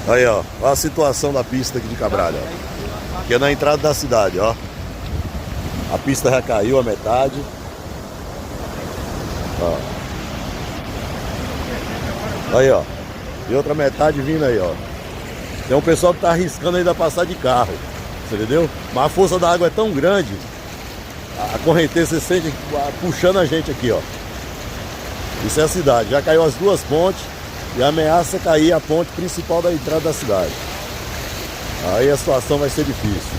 Aí, ó. Olha a situação da pista aqui de Cabralha, ó. Aqui é na entrada da cidade, ó. A pista já caiu a metade. Ó. Aí, ó. E outra metade vindo aí, ó. Tem um pessoal que tá arriscando ainda passar de carro. Você entendeu? Mas a força da água é tão grande. A correnteza, você sente puxando a gente aqui, ó. Isso é a cidade. Já caiu as duas pontes e ameaça cair a ponte principal da entrada da cidade. Aí a situação vai ser difícil.